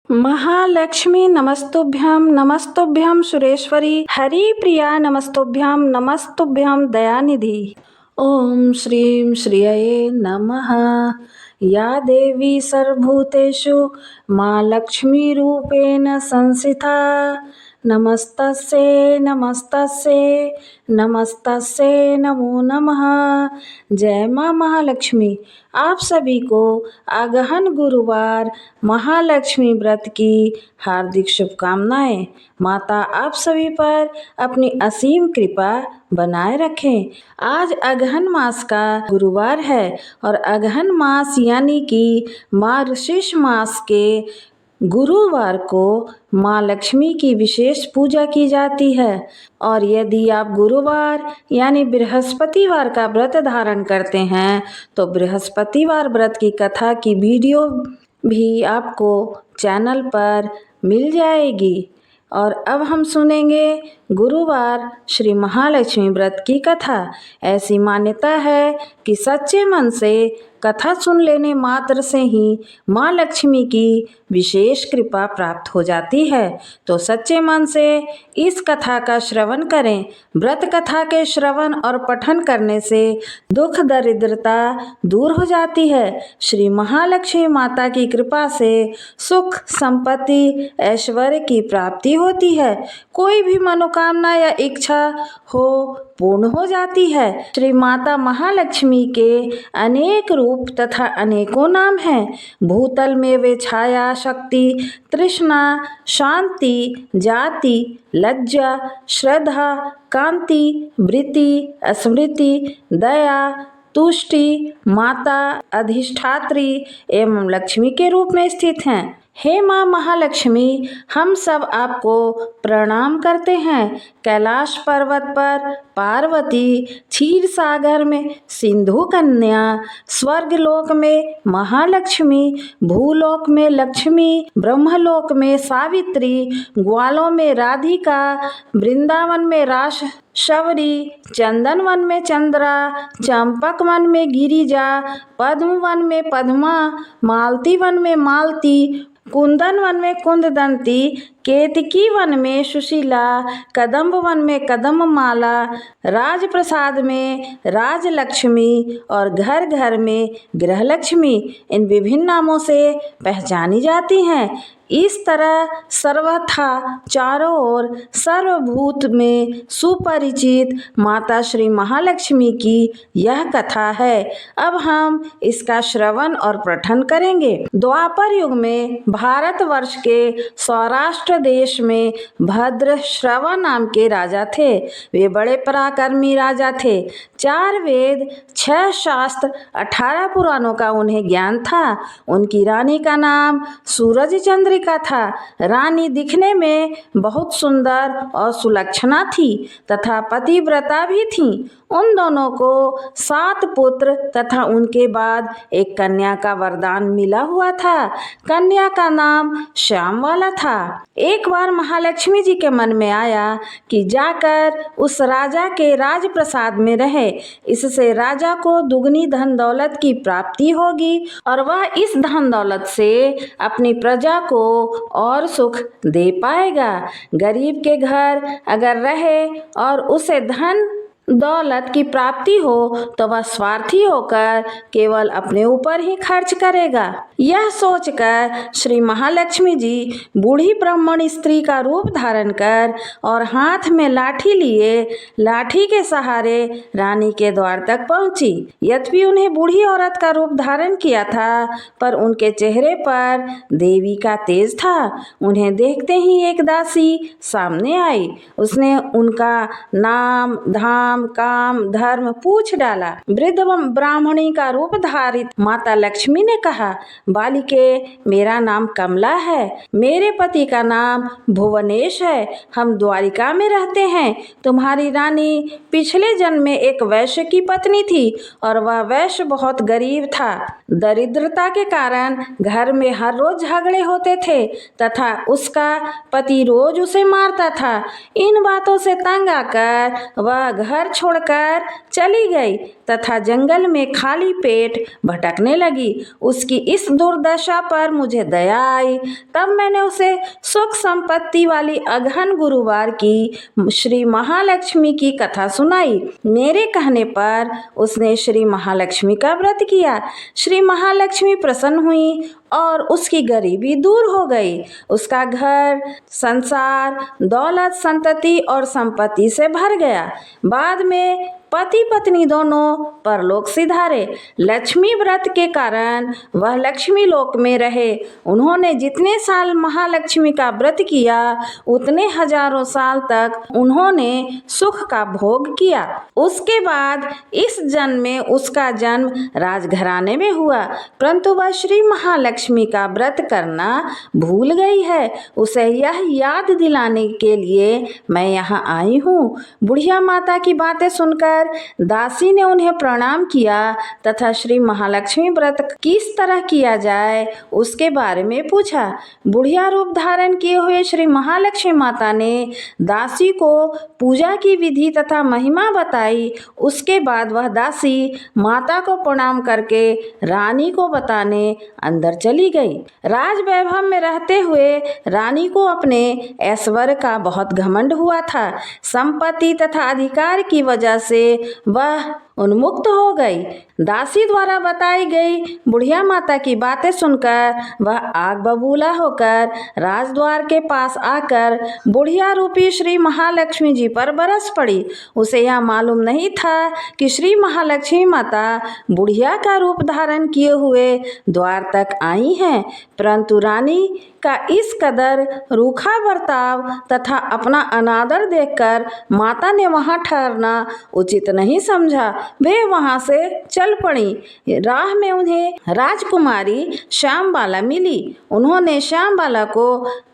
महालक्ष्मी नमस्तुभ्यं नमस्तुभ्यं सुरेश्वरी हरिप्रिया नमस्तुभ्यं नमस्तुभ्यं दयानिधि। ओम श्रीं श्रिये नमः। या देवी सर्वभूतेषु माँ लक्ष्मी रूपेण संस्थिता नमस्तस्यै नमस्तस्यै नमस्तस्यै नमो नमः। जय माँ महालक्ष्मी। आप सभी को अगहन गुरुवार महालक्ष्मी व्रत की हार्दिक शुभकामनाएं। माता आप सभी पर अपनी असीम कृपा बनाए रखें। आज अगहन मास का गुरुवार है और अगहन मास यानी कि मार्गशीर्ष मास के गुरुवार को माँ लक्ष्मी की विशेष पूजा की जाती है। और यदि आप गुरुवार यानी बृहस्पतिवार का व्रत धारण करते हैं तो बृहस्पतिवार व्रत की कथा की वीडियो भी आपको चैनल पर मिल जाएगी। और अब हम सुनेंगे गुरुवार श्री महालक्ष्मी व्रत की कथा। ऐसी मान्यता है कि सच्चे मन से कथा सुन लेने मात्र से ही माँ लक्ष्मी की विशेष कृपा प्राप्त हो जाती है। तो सच्चे मन से इस कथा का श्रवण करें। व्रत कथा के श्रवण और पठन करने से दुख दरिद्रता दूर हो जाती है। श्री महालक्ष्मी माता की कृपा से सुख संपत्ति ऐश्वर्य की प्राप्ति होती है। कोई भी मनोकामना या इच्छा हो पूर्ण हो जाती है। श्री माता महालक्ष्मी के अनेक रूप तथा अनेकों नाम हैं। भूतल में वे छाया, शक्ति, तृष्णा, शांति, जाति, लज्जा, श्रद्धा, कांति, वृत्ति, स्मृति, दया, तुष्टि, माता, अधिष्ठात्री एवं लक्ष्मी के रूप में स्थित हैं। हे माँ महालक्ष्मी, हम सब आपको प्रणाम करते हैं। कैलाश पर्वत पर पार्वती, क्षीर सागर में सिंधु कन्या, स्वर्गलोक में महालक्ष्मी, भूलोक में लक्ष्मी, ब्रह्मलोक में सावित्री, ग्वालों में राधिका, वृंदावन में रास शबरी, चंदन वन में चंद्रा, चंपक वन में गिरिजा, पद्म वन में पद्मा, मालती वन में मालती, कुंदन वन में कुंददंती, केतकी वन में सुशीला, कदम्ब वन में कदम्ब माला, राजप्रसाद में राजलक्ष्मी और घर घर में गृहलक्ष्मी इन विभिन्न नामों से पहचानी जाती हैं। इस तरह सर्वथा चारों ओर सर्वभूत में सुपरिचित माता श्री महालक्ष्मी की यह कथा है। अब हम इसका श्रवण और पठन करेंगे। द्वापर युग में भारतवर्ष के सौराष्ट्र देश में भद्र श्रवण नाम के राजा थे। वे बड़े पराक्रमी राजा थे। 4 वेद, 6 शास्त्र, 18 पुराणों का उन्हें ज्ञान था। उनकी रानी का नाम सूरज चंद्रिका था। रानी दिखने में बहुत सुंदर और सुलक्षणा थी तथा पतिव्रता भी थी। उन दोनों को 7 पुत्र तथा उनके बाद एक कन्या का वरदान मिला हुआ था। कन्या का नाम श्यामवाला था। एक बार महालक्ष्मी जी के मन में आया कि जाकर उस राजा के राजप्रसाद में रहे। इससे राजा को दुगनी धन दौलत की प्राप्ति होगी और वह इस धन दौलत से अपनी प्रजा को और सुख दे पाएगा। गरीब के घर अगर रहे और उसे धन दौलत की प्राप्ति हो तो वह स्वार्थी होकर केवल अपने ऊपर ही खर्च करेगा। यह सोचकर श्री महालक्ष्मी जी बूढ़ी ब्राह्मण स्त्री का रूप धारण कर और हाथ में लाठी लिए लाठी के सहारे रानी के द्वार तक पहुंची। यद्यपि उन्हें बूढ़ी औरत का रूप धारण किया था पर उनके चेहरे पर देवी का तेज था। उन्हें देखते ही एक दासी सामने आई। उसने उनका नाम, धाम, काम, धर्म पूछ डाला। वृद्ध ब्राह्मणी का रूप धारित माता लक्ष्मी ने कहा, बालिके, मेरा नाम कमला है। मेरे पति का नाम भुवनेश है। हम द्वारिका में रहते हैं। तुम्हारी रानी पिछले जन्म में एक वैश्य की पत्नी थी और वह वैश्य बहुत गरीब था। दरिद्रता के कारण घर में हर रोज झगड़े होते थे तथा उसका पति रोज उसे मारता था। इन बातों से तंग आकर वह घर घर छोड़कर चली गई तथा जंगल में खाली पेट भटकने लगी। उसकी इस दुर्दशा पर मुझे दया आई। तब मैंने उसे सुख संपत्ति वाली अगहन गुरुवार की श्री महालक्ष्मी की कथा सुनाई। मेरे कहने पर उसने श्री महालक्ष्मी का व्रत किया। श्री महालक्ष्मी प्रसन्न हुई और उसकी गरीबी दूर हो गई। उसका घर संसार दौलत संतति और संपत्ति से भर गया। बाद में पति पत्नी दोनों परलोक सिधारे। लक्ष्मी व्रत के कारण वह लक्ष्मी लोक में रहे। उन्होंने जितने साल महालक्ष्मी का व्रत किया उतने हजारों साल तक उन्होंने सुख का भोग किया। उसके बाद इस जन्म में उसका जन्म राजघराने में हुआ, परंतु वह श्री महालक्ष्मी का व्रत करना भूल गई है। उसे यह याद दिलाने के लिए मैं यहाँ आई हूँ। बुढ़िया माता की बातें सुनकर दासी ने उन्हें प्रणाम किया तथा श्री महालक्ष्मी व्रत किस तरह किया जाए उसके बारे में पूछा। बुढ़िया रूप धारण किए हुए श्री महालक्ष्मी माता ने दासी को पूजा की विधि तथा महिमा बताई। उसके बाद वह दासी माता को प्रणाम करके रानी को बताने अंदर चली गई। राज वैभव में रहते हुए रानी को अपने ऐश्वर्य का बहुत घमंड हुआ था। संपत्ति तथा अधिकार की वजह से वह उन्मुक्त हो गई। दासी द्वारा बताई गई बुढ़िया माता की बातें सुनकर वह आग बबूला होकर राजद्वार के पास आकर बुढ़िया रूपी श्री महालक्ष्मी जी पर बरस पड़ी। उसे यह मालूम नहीं था कि श्री महालक्ष्मी माता बुढ़िया का रूप धारण किए हुए द्वार तक आई हैं, परंतु रानी का इस कदर रूखा बर्ताव तथा अपना अनादर देखकर माता ने वहां ठहरना उचित नहीं समझा। वे वहां से चल पड़ी। राह में उन्हें राजकुमारी श्यामबाला मिली। उन्होंने श्यामबाला को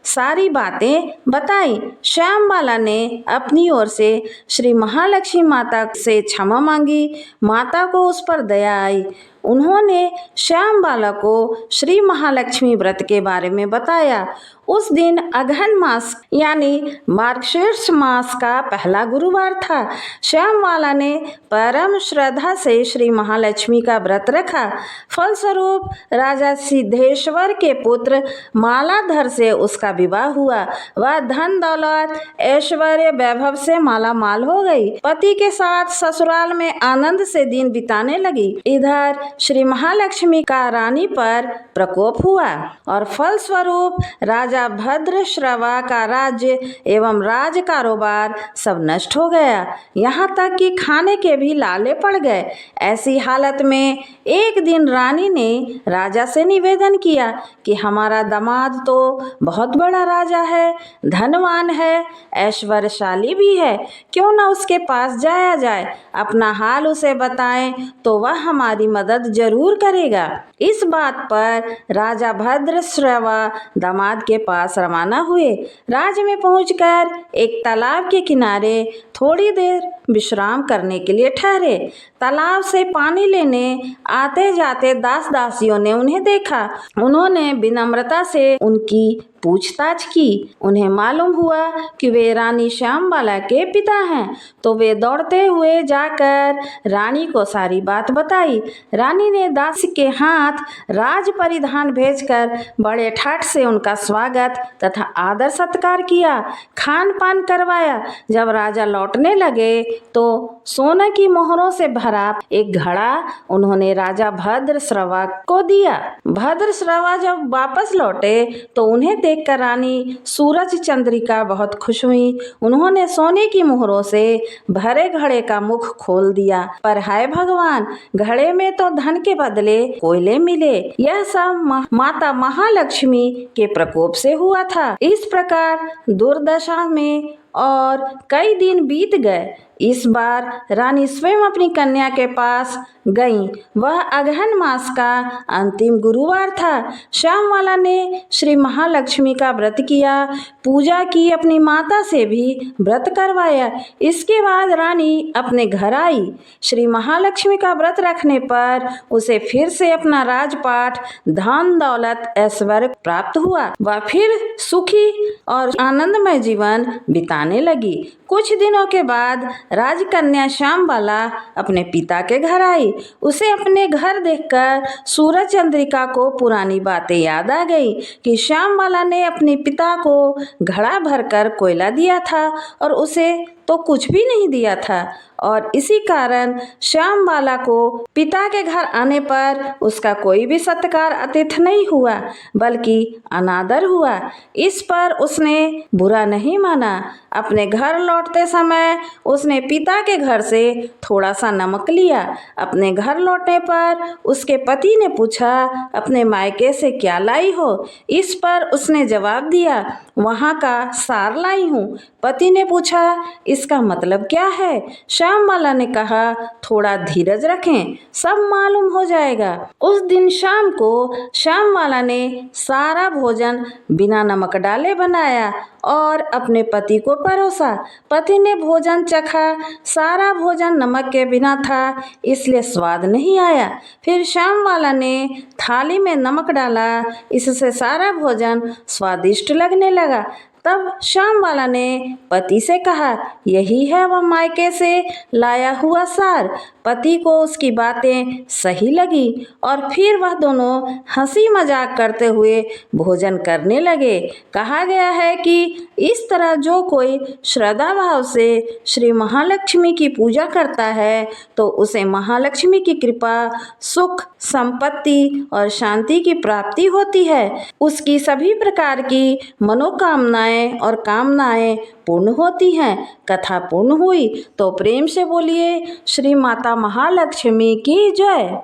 सारी बातें बताई। श्यामबाला ने अपनी ओर से श्री महालक्ष्मी माता से क्षमा मांगी। माता को उस पर दया आई। उन्होंने श्यामबाला को श्री महालक्ष्मी व्रत के बारे में बताया। उस दिन अगहन मास यानी मार्गशीर्ष मास का पहला गुरुवार था। श्यामबाला ने परम श्रद्धा से श्री महालक्ष्मी का व्रत रखा। फलस्वरूप राजा सिद्धेश्वर के पुत्र मालाधर से उसका विवाह हुआ। वह धन दौलत ऐश्वर्य वैभव से माला माल हो गई। पति के साथ ससुराल में आनंद से दिन बिताने लगी। इधर श्री महालक्ष्मी का रानी पर प्रकोप हुआ और फलस्वरूप राजा भद्रश्रवा का राज्य एवं राज कारोबार सब नष्ट हो गया। यहाँ तक कि खाने के भी लाले पड़ गए। ऐसी हालत में एक दिन रानी ने राजा से निवेदन किया कि हमारा दामाद तो बहुत बड़ा राजा है, धनवान है, ऐश्वर्यशाली भी है, क्यों न उसके पास जाया जाए। अपना हाल उसे बताएं तो वह हमारी मदद जरूर करेगा। इस बात पर राजा भद्रश्रवा दामाद के पास रवाना हुए। राज्य में पहुंचकर एक तालाब के किनारे थोड़ी देर विश्राम करने के लिए ठहरे। तालाब से पानी लेने आते जाते दास दासियों ने उन्हें देखा। उन्होंने विनम्रता से उनकी पूछताछ की। उन्हें मालूम हुआ कि वे रानी श्यामबाला के पिता हैं, तो वे दौड़ते हुए जाकर रानी को सारी बात बताई। रानी ने दासी के हाथ राज परिधान भेजकर बड़े ठाठ से उनका स्वागत तथा आदर सत्कार किया, खान पान करवाया। जब राजा लौटने लगे तो सोने की मोहरों से भरा एक घड़ा उन्होंने राजा भद्रश्रवा को दिया। भद्रश्रवा जब वापस लौटे तो उन्हें देखकर रानी सूरज चंद्रिका बहुत खुश हुई। उन्होंने सोने की मोहरों से भरे घड़े का मुख खोल दिया, पर हाय भगवान, घड़े में तो धन के बदले कोयले मिले। यह सब माता महालक्ष्मी के प्रकोप से हुआ था। इस प्रकार दुर्दशा में और कई दिन बीत गए। इस बार रानी स्वयं अपनी कन्या के पास गईं। वह अगहन मास का अंतिम गुरुवार था। श्यामबाला ने श्री महालक्ष्मी का व्रत किया, पूजा की, अपनी माता से भी व्रत करवाया। इसके बाद रानी अपने घर आई। श्री महालक्ष्मी का व्रत रखने पर उसे फिर से अपना राजपाट, धन दौलत, ऐश्वर्य प्राप्त हुआ। वह फिर सुखी और आनंदमय जीवन बिता बताने लगी। कुछ दिनों के बाद राजकन्या श्यामबाला अपने पिता के घर आई। उसे अपने घर देखकर सूरज चंद्रिका को पुरानी बातें याद आ गई कि श्यामबाला ने अपने पिता को घड़ा भरकर कोयला दिया था और उसे तो कुछ भी नहीं दिया था, और इसी कारण श्यामबाला को पिता के घर आने पर उसका कोई भी सत्कार आतिथ्य नहीं हुआ, बल्कि अनादर हुआ। इस पर उसने बुरा नहीं माना। अपने घर लौटते समय उसने पिता के घर से थोड़ा सा नमक लिया। अपने घर लौटने पर उसके पति ने पूछा, अपने मायके से क्या लाई हो? इस पर उसने जवाब दिया, वहाँ का सार लाई हूँ। पति ने पूछा, इसका मतलब क्या है? श्यामबाला ने कहा, थोड़ा धीरज रखें, सब मालूम हो जाएगा। उस दिन शाम को श्यामबाला ने सारा भोजन बिना नमक डाले बनाया और अपने पति को परोसा। पति ने भोजन चखा। सारा भोजन नमक के बिना था, इसलिए स्वाद नहीं आया। फिर श्यामबाला ने थाली में नमक डाला, इससे सारा भोजन स्वादिष्ट लगने लगा। तब श्यामबाला ने पति से कहा, यही है वह मायके से लाया हुआ सार। पति को उसकी बातें सही लगी और फिर वह दोनों हंसी मजाक करते हुए भोजन करने लगे। कहा गया है कि इस तरह जो कोई श्रद्धा भाव से श्री महालक्ष्मी की पूजा करता है तो उसे महालक्ष्मी की कृपा, सुख, संपत्ति और शांति की प्राप्ति होती है। उसकी सभी प्रकार की मनोकामनाएं और कामनाएं पूर्ण होती हैं। कथा पूर्ण हुई तो प्रेम से बोलिए श्री माता महालक्ष्मी की जय।